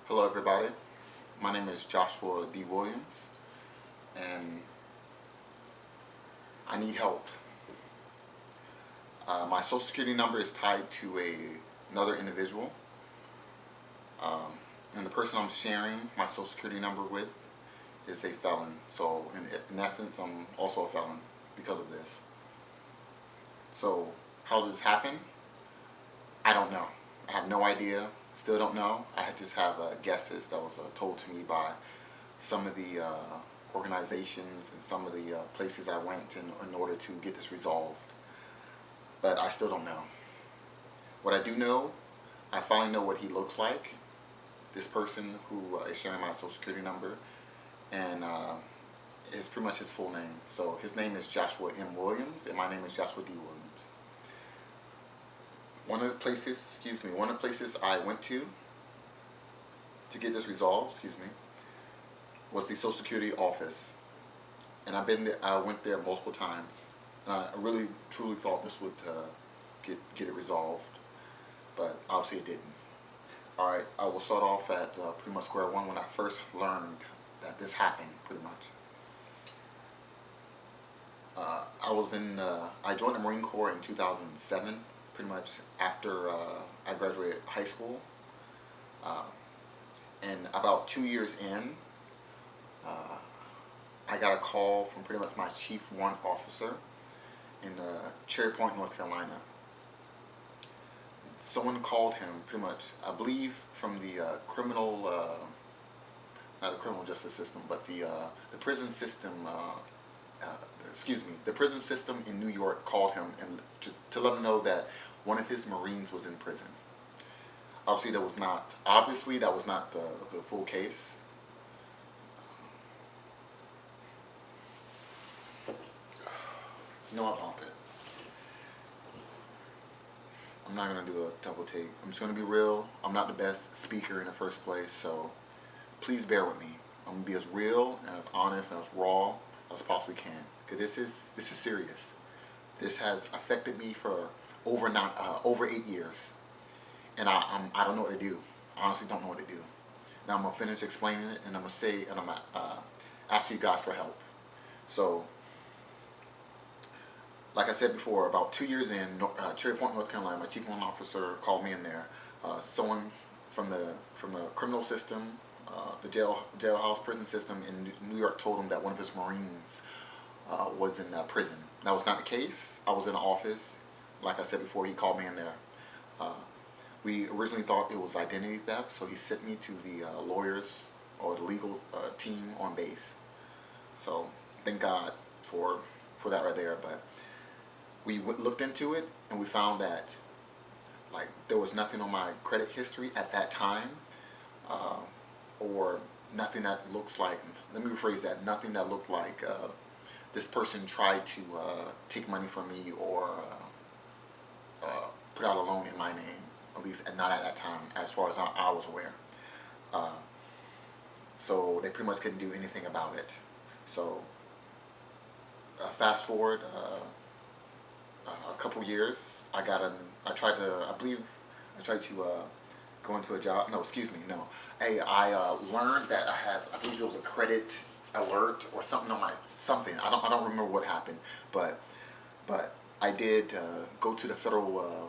Hello everybody, my name is Joshua D. Williams and I need help. My social security number is tied to another individual um, and the person I'm sharing my social security number with is a felon. So in essence, I'm also a felon because of this. So how did this happen? I don't know. I have no idea. Still don't know. I just have guesses that was told to me by some of the organizations and some of the places I went in order to get this resolved. But I still don't know. What I do know, I finally know what he looks like. This person who is sharing my social security number, and it's pretty much his full name. So his name is Joshua M. Williams, and my name is Joshua D. Williams. One of the places I went to get this resolved, was the Social Security office, and I went there multiple times. And I really, truly thought this would get it resolved, but obviously it didn't. All right, I will start off at pretty much square one when I first learned that this happened. Pretty much, I joined the Marine Corps in 2007. Pretty much after I graduated high school, uh, and about 2 years in, uh, I got a call from pretty much my chief warrant officer in Cherry Point, North Carolina. Someone called him pretty much, I believe, from the not the criminal justice system, but the prison system. Uh, the prison system in New York called him and to let him know that one of his Marines was in prison. Obviously that was not the full case. You know what, bump it. I'm not gonna do a double take. I'm just gonna be real. I'm not the best speaker in the first place, so please bear with me. I'm gonna be as real and as honest and as raw as possibly can. Cause this is serious. This has affected me for over 8 years, and I don't know what to do. I honestly don't know what to do. Now I'm gonna finish explaining it, and I'm gonna ask you guys for help. So, like I said before, about 2 years in, Cherry Point, North Carolina, my chief warrant officer called me in there. Someone from the criminal system, the jailhouse prison system in New York told him that one of his Marines was in prison. That was not the case. I was in the office. Like I said before, he called me in there. Uh, we originally thought it was identity theft, so he sent me to the lawyers or the legal team on base. So thank God for that right there. But we looked into it and we found that like there was nothing on my credit history at that time, uh, or nothing that looks like. Let me rephrase that. Nothing that looked like this person tried to take money from me or put out a loan in my name. At least not at that time, as far as I was aware. Uh, so they pretty much couldn't do anything about it. So fast forward a couple years, I tried to, I believe, I tried to go into a job. No, excuse me, no. Hey, I learned that I believe it was a credit alert or something on my something. I don't remember what happened, but I did go to the Federal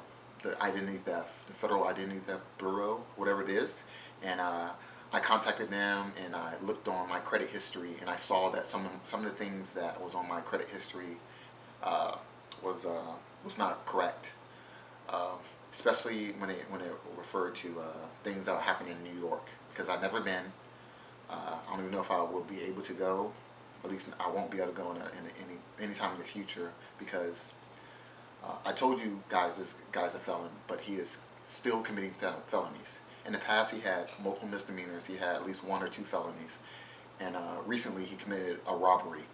Identity Theft Bureau, whatever it is, and I contacted them and I looked on my credit history and I saw that some of the things that was on my credit history uh, was uh, was not correct, uh, especially when it referred to things that happened in New York because I've never been. I don't even know if I will be able to go. At least I won't be able to go in any time in the future because I told you guys this guy's a felon, but he is still committing felonies. In the past, he had multiple misdemeanors. He had at least one or two felonies, and recently he committed a robbery.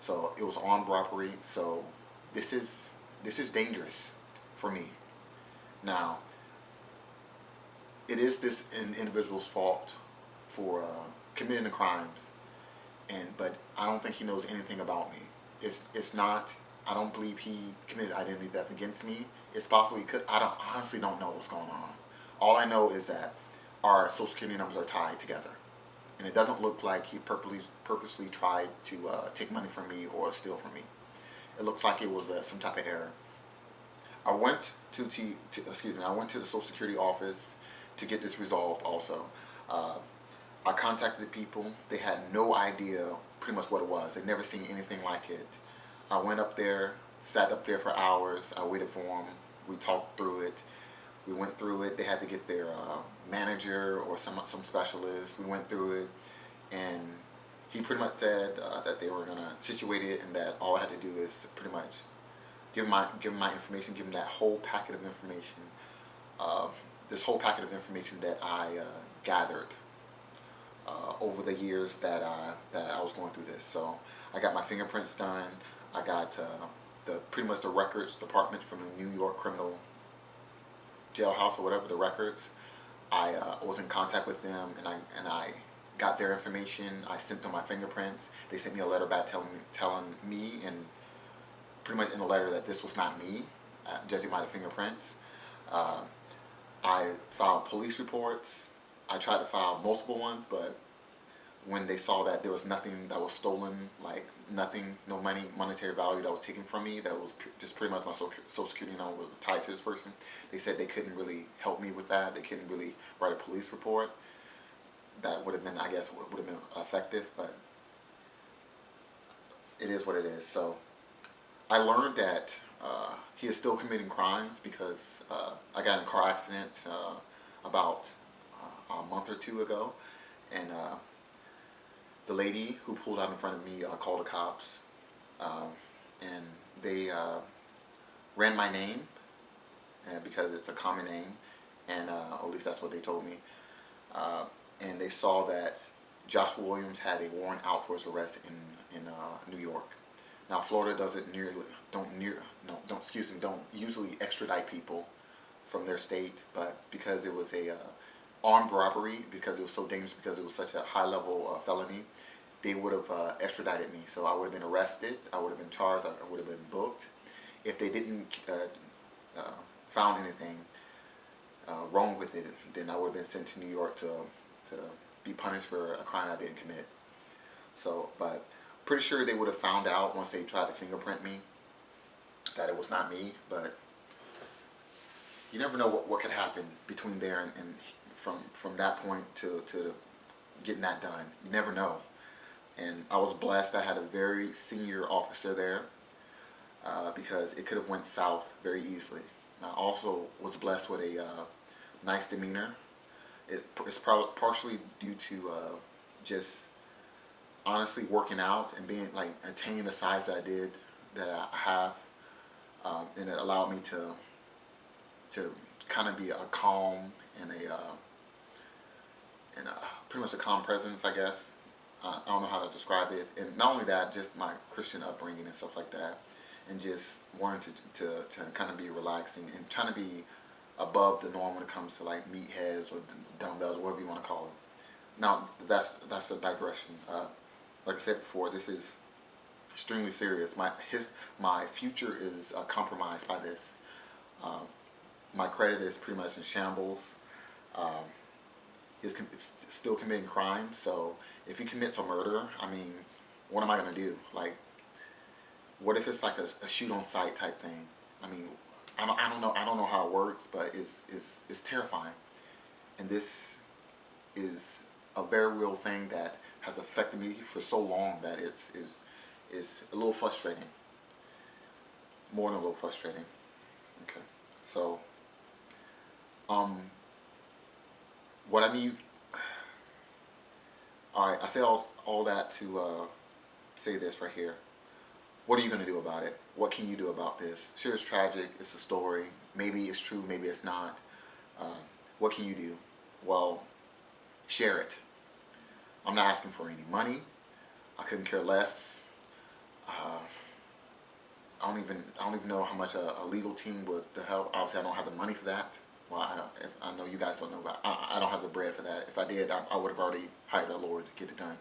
So it was armed robbery. So this is dangerous for me. Now it is this individual's fault for committing the crimes, but I don't think he knows anything about me. It's not. I don't believe he committed identity theft against me. It's possible he could. I honestly don't know what's going on. All I know is that our social security numbers are tied together. And it doesn't look like he purposely tried to take money from me or steal from me. It looks like it was some type of error. I went I went to the Social Security office to get this resolved. Also, uh, I contacted the people. They had no idea pretty much what it was. They'd never seen anything like it. I went up there, sat up there for hours. I waited for them. We talked through it. We went through it. They had to get their manager or some specialist. We went through it, and he pretty much said that they were gonna situate it, and that all I had to do is pretty much give him my information, give him that whole packet of information, uh, this whole packet of information that I gathered over the years that I was going through this. So I got my fingerprints done. I got the pretty much the records department from the New York criminal jailhouse or whatever, the records. I was in contact with them, and I got their information. I sent them my fingerprints. They sent me a letter back telling me and pretty much in the letter that this was not me, judging by the fingerprints. Uh, I filed police reports. I tried to file multiple ones, but when they saw that there was nothing that was stolen, like nothing, no monetary value that was taken from me, that was just pretty much my social security number was tied to this person, they said they couldn't really help me with that. They couldn't really write a police report. That would have been, I guess, would have been effective, but it is what it is. So I learned that he is still committing crimes because I got in a car accident about a month or two ago, and the lady who pulled out in front of me called the cops, um, and they ran my name because it's a common name, and at least that's what they told me. Uh, and they saw that Josh Williams had a warrant out for his arrest in New York. Now Florida doesn't don't usually extradite people from their state, but because it was a armed robbery, because it was so dangerous, because it was such a high level felony, they would have extradited me. So I would have been arrested, I would have been charged, I would have been booked. If they didn't found anything wrong with it, then I would have been sent to New York to be punished for a crime I didn't commit. So, but pretty sure they would have found out once they tried to fingerprint me that it was not me. But you never know what could happen between there and from that point to getting that done. You never know. And I was blessed. I had a very senior officer there because it could have went south very easily. I also was blessed with a nice demeanor. It's probably partially due to just honestly working out and being like attaining the size that I did, that I have, and it allowed me to kind of be a calm and a pretty much a calm presence, I guess. I don't know how to describe it. And not only that, just my Christian upbringing and stuff like that, and just wanting to kind of be relaxing and trying to be above the norm when it comes to like meatheads or dumbbells or whatever you want to call it. Now that's a digression. Like I said before, this is extremely serious. My future is compromised by this. Uh, my credit is pretty much in shambles. Um, he's still committing crimes. So if he commits a murder, I mean, what am I gonna do? Like, what if it's like a shoot on sight type thing? I mean, I don't know how it works, but it's terrifying. And this is a very real thing that has affected me for so long that it's a little frustrating. More than a little frustrating. Okay. So what I need, all right, I say all that to say this right here. What are you going to do about it? What can you do about this? Sure, it's tragic. It's a story. Maybe it's true. Maybe it's not. What can you do? Well, share it. I'm not asking for any money. I couldn't care less. I don't even know how much a legal team would help. Obviously, I don't have the money for that. Well, I know you guys don't know about. I don't have the bread for that. If I did, I would have already hired a lawyer to get it done.